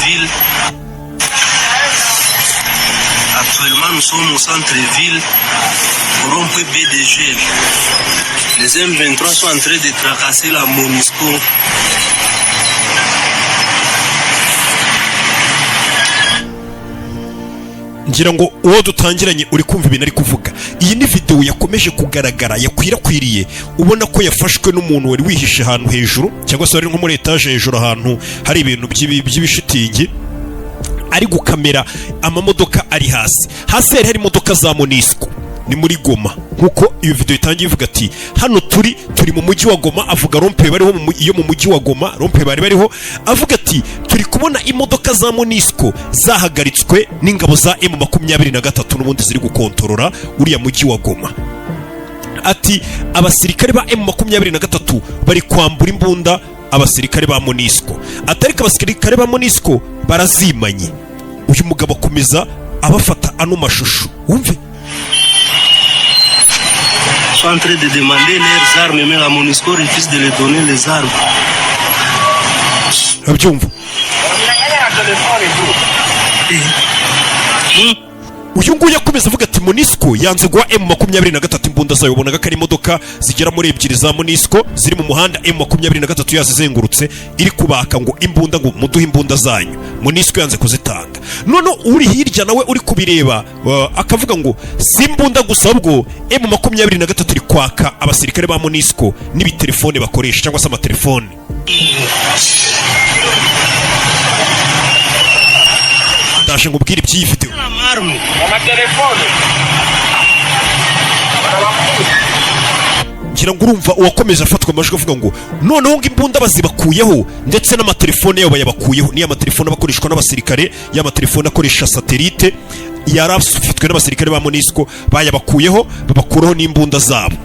centre-ville. Actuellement, nous sommes au centre-ville, au rond-point BDG. Les M23 sont en train de tracasser la MONUSCO. ngira ngo uwo dutangiranye uri kumva ibintu ari kuvuga. Iyi ni video yakomeje kugaragara yakwirakwiriye, ubona ko yafashwe n'umuntu wari wihishe ahantu hejuru, cyangwa se wari nko muri etage hejuru ahantu hari ibintu by'ibishitingi, ari gukamera amamodoka ari hasi hari imodoka za MONUSCO. Ni muri Goma nkuko iyo video itangiye ivuga ati hano turi mu mujyi wa Goma, avuga rompe bariho iyo mu mujyi wa Goma, rompe bariho avuga ati turi kubona imodoka za MONUSCO zahagaritswe n'ingabo za M23 n'ubundi ziri gukontorora uriya mujyi wa Goma. Ati abasirikare ba M23 bari kwambura imbunda abasirikare ba MONUSCO, atariko abasirikare ba MONUSCO barazimanye. Uyu mugabo akomeza abafata ano mashusho, wumve. Sont en train de demander leurs armes, mais la MONUSCO refuse de les donner les armes. Abyumva. Uyu nguyu akomeza avuga ati MONUSCO yanze guha M23 imbunda zayo. Ubonaga ko ari imodoka zigera muri ebyiri za MONUSCO ziri mu muhanda, M23 yazizengurutse iri kubaka ngo imbunda, ngo muduhe imbunda zanyu. MONUSCO yanze kuzitanga. None uri hirya nawe uri kubireba akavuga ngo si imbunda gusa, ubwo M23 iri kwaka abasirikare ba MONUSCO n'ibitelefone bakoresha cyangwa se amatelefone. Ndashe ngubwira iby'iyi video. Ngira ngo urumva uwakomeje afatwa amajwi avuga ngo noneho ngo imbunda bazibakuyeho ndetse n'amatelefone yabo bayabakuyeho. Niya amatelefone bakoreshwa n'abasirikare, ya matelefone akoresha satellite yarafitwe n'abasirikare ba MONUSCO bayabakuyeho, babakuraho n'imbunda zabo.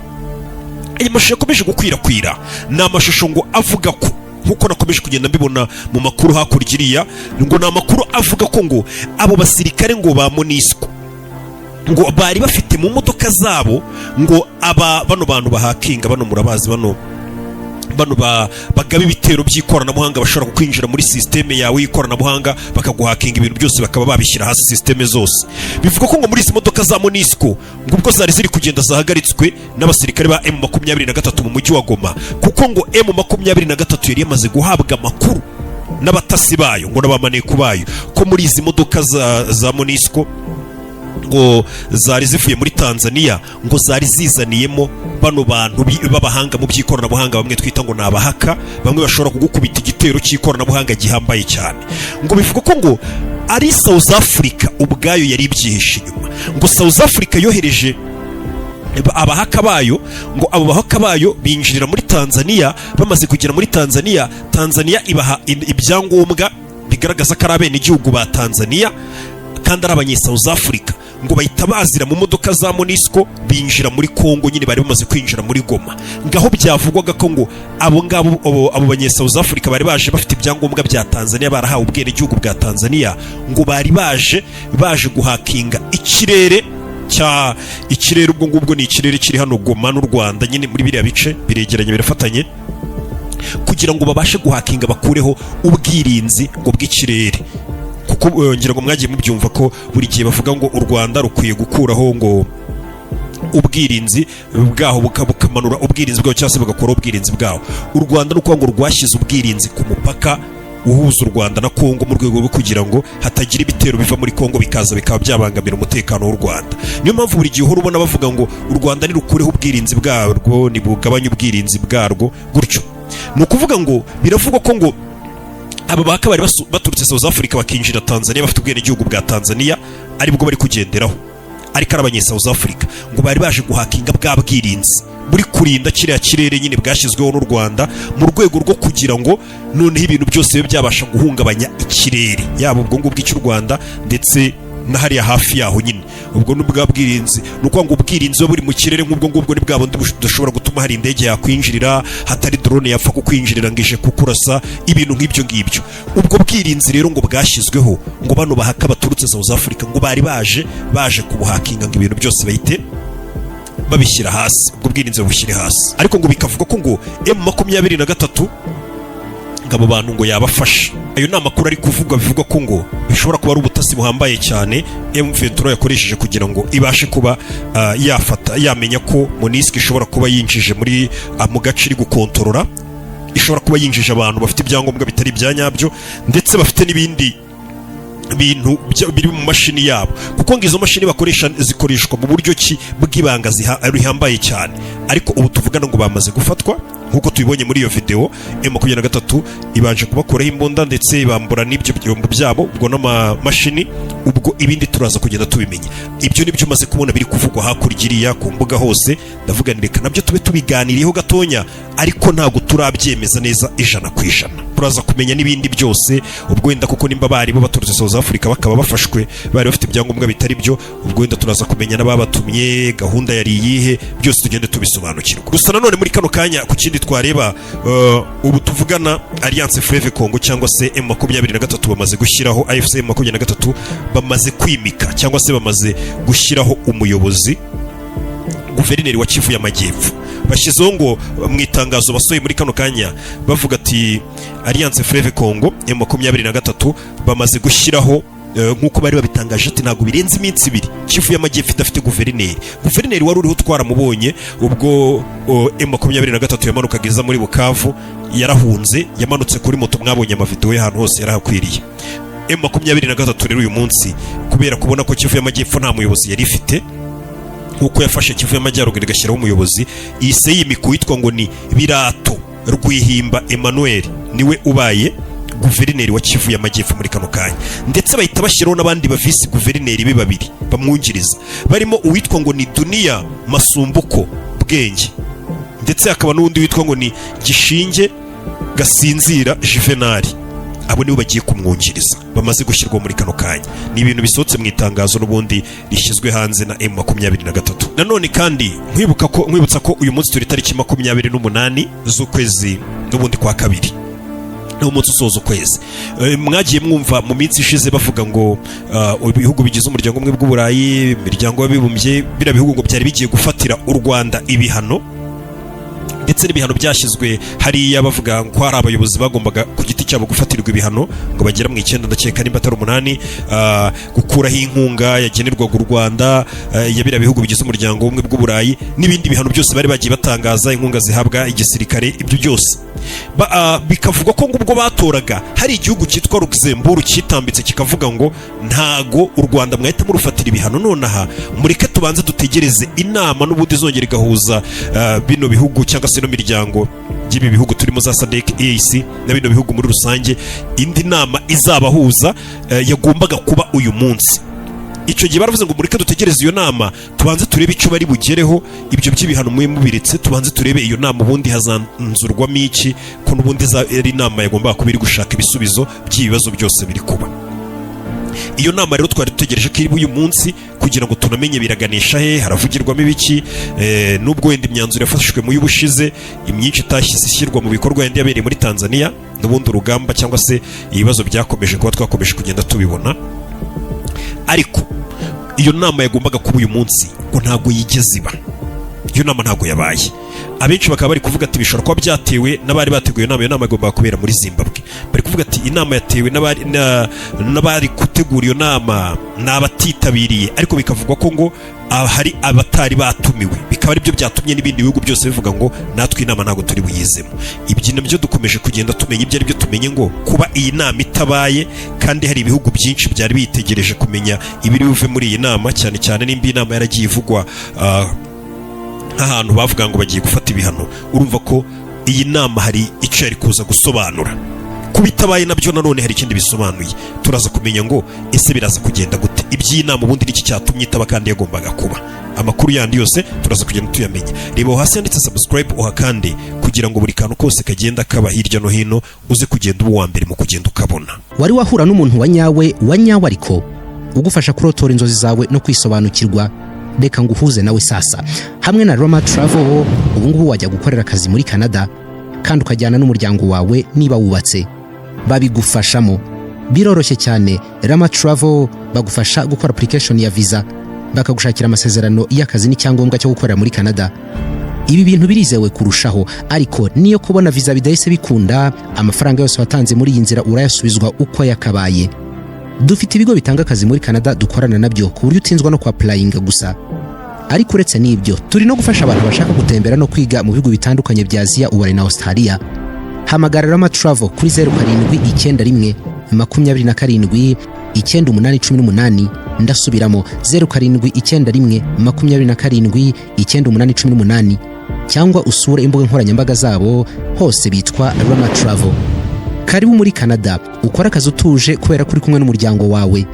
Iyi mashusho yakomeje gukwirakwira, ni amashusho ngo avuga ko nkuko nakomeje kugenda mbibona mu makuru hakurya iriya, ngo ni amakuru avuga ko ngo abo basirikare ngo ba MONUSCO ngo bari bafite mu modoka zabo ngo bano bantu bahakinga, bano murabazi, bano bagaba ibitero by'ikoranabuhanga, bashobora kwinjira muri systeme yawe y'ikoranabuhanga bakaguhakinga ibintu byose, bakaba babishyira hasi systeme zose. Bivuga ko ngo muri izi modoka za MONUSCO ngo ubwo zari ziri kugenda zahagaritswe n'abasirikare ba M23 mu mujyi wa Goma, kuko ngo M23 yari yamaze guhabwa amakuru n'abatasi bayo, ngo n'abamaneko bayo, ko muri izi modoka za MONUSCO ngo zari zivuye muri Tanzania, ngo zari zizaniyemo bano bantu b'abahanga mu by'ikoranabuhanga, bamwe twita ngo nabahaka, bamwe bashobora kugukubita igitero cy'ikoranabuhanga gihambaye cyane. Ngo bivuga ko ngo ari South Africa ubwayo yari ibyihishe inyuma, ngo South Africa yohereje abahaka bayo, ngo abo bahaka bayo binjirira muri Tanzania. Bamaze kugera muri Tanzania, Tanzania ibaha ibyangombwa bigaragaza ko ari abenegihugu ba Tanzania kandi ari abanye South Africa, ngo bahita bazira mu modoka za MONUSCO binjira muri Kongo. Nyine bari bamaze kwinjira muri Goma, ngaho byavugwaga ko ngo abo banye South Africa bari baje bafite ibyangombwa bya Tanzania, barahawe ubwenegihugu bwa Tanzania, ngo bari baje guhakinga ikirere ubwo ngubwo ni ikirere kiri hano Goma n'u Rwanda, nyine muri biriya bice biregeranye birafatanye, kugira ngo babashe guhakinga bakureho ubwirinzi ngo bw'ikirere. Kuko ngira ngo mwagiye mubyumva ko buri gihe bavuga ngo u Rwanda rukwiye gukuraho ngo ubwirinzi bwaho, bukamanura ubwirinzi bwaho cyangwa se bagakora ubwirinzi bwaho. U Rwanda nuko ngo rwashyize ubwirinzi ku mupaka uhuza u Rwanda na Kongo mu rwego rwo kugira ngo hatagira ibitero biva muri Kongo bikaza bikaba byabangamira umutekano w'u Rwanda. Niyo mpamvu buri gihe uhora ubona bavuga ngo u Rwanda nirukureho ubwirinzi bwarwo, nibugabanye ubwirinzi bwarwo gutyo. Ni ukuvuga ngo biravugwa ko ngo aba bahaka bari baturutse South Africa bakinjira Tanzania bafite ubwenegihugu bwa Tanzania, aribwo bari kugenderaho, ariko arabanye South Africa ngo bari baje guhakinga bwa bwirinzi buri kurinda kiriya kirere nyine bwashyizweho n'u Rwanda mu rwego rwo kugira ngo noneho ibintu byose bibe byabasha guhungabanya ikirere, yaba ubwo ngubwo cy'u Rwanda ndetse na hariya hafi yaho nyine. Ubwo n'ubwa bwirinzi nuko ngo ubwirinzi buri mu kirere nk'ubwo ngubwo ni bwabo dushobora gutuma hari indege yakwinjirira, hatari drone yapfa kukwinjirira ngo ije kukurasa, ibintu nk'ibyo ngibyo. Ubwo bwirinzi rero ngo bwashyizweho ngo bano bahaka baturutse South Africa ngo bari baje kubuhakinga ngo ibintu byose bahite babishyira hasi, ubwo bwirinzi babushyire hasi. Ariko ngo bikavuga ko ngo M23 abo bantu ngo yabafasha. Ayo ni amakuru ari kuvugwa, bivuga ko ngo bishobora kuba ari ubutasi buhambaye cyane M23 yakoresheje kugira ngo ibashe kuba yamenya ko MONUSCO ishobora kuba yinjije muri mu gace iri gukontorora, ishobora kuba yinjije abantu bafite ibyangombwa bitari ibya nyabyo, ndetse bafite n'ibindi bintu biri mu mashini yabo, kuko ngo izo mashini bakoresha zikoreshwa mu buryo ki bw'ibanga rihambaye cyane. Ariko ubu tuvugana ngo bamaze gufatwa nkuko tubibonye muri iyo video. M23 ibanje kubakuraho imbunda ndetse bambura n'ibyo byombo byabo, ubwo n'amamashini, ubwo ibindi turaza kugenda tubimenya. Ibyo nibyo maze kubona biri kuvugwa hakurya iriya ku mbuga hose, ndavuga nireka nabyo tube tubiganiriyeho gatonya, ariko ntabwo turabyemeza neza 100%. Turaza kumenya n'ibindi byose, ubwo wenda kuko nimba bari bo baturutse South Africa bakaba bafashwe bari bafite ibyangombwa bitari byo, ubwo wenda turaza kumenya n'ababatumye, gahunda yari iyihe, byose tugende tubisobanukirwa. Gusa nanone muri kano kanya ku kindi twareba, ubu tuvugana Alliance Fleuve Congo cyangwa se M23 bamaze gushyiraho, AFC M23 bamaze kwimika cyangwa se bamaze gushyiraho umuyobozi, guverineri wa Kivu y'Amajyepfo. Bashyizeho ngo mu itangazo basohoye muri kano kanya bavuga ati Alliance Fleuve Congo M23 bamaze gushyiraho, nkuko bari babitangaje ati ntago birenze iminsi 2 Kivu y'Amajyepfo idafite guverineri wari uriho twaramubonye ubwo M23 yamanukaga iza muri Bukavu, yarahunze, yamanutse kuri moto, mwabonye amavideo y'ahantu hose yarahakwiriye. M23 rero uyu munsi kubera kubona ko Kivu y'Amajyepfo nta muyobozi yari ifite, uko yafashe Kivu y'Amajyaruguru igashyiraho umuyobozi, ise yimiku witwa ngo ni Birato Rwihimba Emmanuel, niwe ubaye guverineri wa Kivu y'Amajyepfo muri kano kanya, ndetse bahita bashyiraho n'abandi bavisi guverineri be 2 bamwungiriza, barimo uwitwa ngo ni Dunia Masumbuko Bwenge, ndetse hakaba n'undi witwa ngo ni Gishinge Gasinzira Juvenal. Abo nibo bagiye kumwungiriza, bamaze gushyirwa muri kano kanya. Ni ibintu bisohotse mu itangazo n'ubundi rishyizwe hanze na M23. Nanone kandi nkwibutsa ko uyu munsi turi tariki 28 z'ukwezi n'ubundi kwa kabiri, no munsi usoza ukwezi. Mwagiye mwumva mu minsi ishize bavuga ngo ibihugu bigize umuryango umwe bw'Uburayi, imiryango y'abibumbye, bira bihugu ngo byari bigiye gufatira u Rwanda ibihano, ndetse n'ibihano byashyizwe hariya bavuga ngo hari abayobozi bagombaga ku giti cyabo gufatirwa ibihano ngo bagera mu 9 ndakeka nimba atari 8, gukuraho inkunga yagenerwaga u Rwanda, yabira bihugu bigize umuryango umwe bw'Uburayi, n'ibindi bihano byose bari bagiye batangaza, inkunga zihabwa igisirikare, ibyo byose bikavuga ko ngubwo batoraga hari igihugu cyitwa Luxembourg kitambitse kikavuga ngo ntago u Rwanda mwahita murufatira ibihano, nonaha mureke tubanze dutegereze inama n'ubundi zongera igahuza bino bihugu cyangwa se no miryango y'ibi bihugu turimo za SADC, EAC na bino bihugu muri rusange. Indi nama izabahuza yagombaga kuba uyu munsi. Icyo gihe baravuze ngo mureke dutegereze iyo nama, tubanze turebe icyo bari bugereho, ibyo by'ibihano muye mubiretse, tubanze turebe iyo nama ubundi hazanzurwamo iki, ko n'ubundi ari inama yagombaga kuba iri gushaka ibisubizo by'ibibazo byose biri kuba. Iyo nama rero twari dutegereje ko iri uyu munsi kugira ngo tunamenye biraganisha he, haravugirwamo ibiki, nubwo wenda imyanzuro yafashwe mu y'ubushize imyinshi itashyize ishyirwa mu bikorwa yandi yabereye muri Tanzania, n'ubundi urugamba cyangwa se ibibazo byakomeje kuba twakomeje kugenda tubibona. Ariko iyo nama yagombaga kuba uyu munsi ngo ntago yigeze iba, iyo nama ntago yabaye. Abenshi bakaba bari kuvuga ati bishobora kuba byatewe n'abari bateguye inama, iyo nama igomba kubera muri Zimbabwe. Bari kuvuga ati inama yatewe n'abari gutegura iyo nama n'abatitabiriye, ariko bikavugwa ko ngo hari abatari batumiwe, bikaba ari byo byatumye n'ibindi bihugu byose bivuga ngo natwe inama ntago turi buyizemo. Ibyo nabyo dukomeje kugenda tumenya ibyo ari byo, tumenye ngo kuba iyi nama itabaye kandi hari ibihugu byinshi byari bitegereje kumenya ibiri buve muri iyi nama, cyane cyane nimba inama yaragiye ivugwa nk'ahantu bavuga ngo bagiye gufata ibihano. Urumva ko iyi nama hari icyo yari kuza gusobanura, kubitabaye nabyo nanone hari ikindi bisobanuye. Turaza kumenya ngo ese biraza kugenda gute, iby'inama ubundi niki cyatumye itaba kandi yagombaga kuba. Amakuru yandi yose turaza kugenda tuyamenya. Reba hasi yanditse subscribe uhakande kugira ngo buri kantu kose kagenda kaba hirya no hino uze kugenda uwa mbere mu kugenda ukabona. Wari wahura n'umuntu wa nyawe ariko ugufasha kurotora inzozi zawe no kwisobanukirwa, reka nguhuze nawe sasa. Hamwe na Roma Travel ubu ngubu wajya gukorera akazi muri Canada kandi ukajyana n'umuryango wawe niba wubatse. Babigufashamo biroroshye cyane. Roma Travel bagufasha gukora application ya visa, bakagushakira amasezerano y'akazi n'icyangombwa cyo gukorera muri Canada, ibi bintu birizewe kurushaho, ariko niyo kubona visa bidahise bikunda, amafaranga yose watanze muri iyi nzira urayasubizwa uko yakabaye. Dufite ibigo bitanga akazi muri Canada dukorana nabyo ku buryo utinzwa no kwapurayinga gusa. Ariko uretse n'ibyo, turi no gufasha abantu bashaka gutembera no kwiga mu bihugu bitandukanye bya Aziya, Uburayi na Australia. Hamagara Rama Travel kuri 0791 27 9818. Ndasubiramo 0791 27 9818, cyangwa usure imbuga nkoranyambaga zabo, hose bitwa Rama Travel. Karibu muri Canada, ukora akazi utuje kubera kuri kumwe n'umuryango wawe.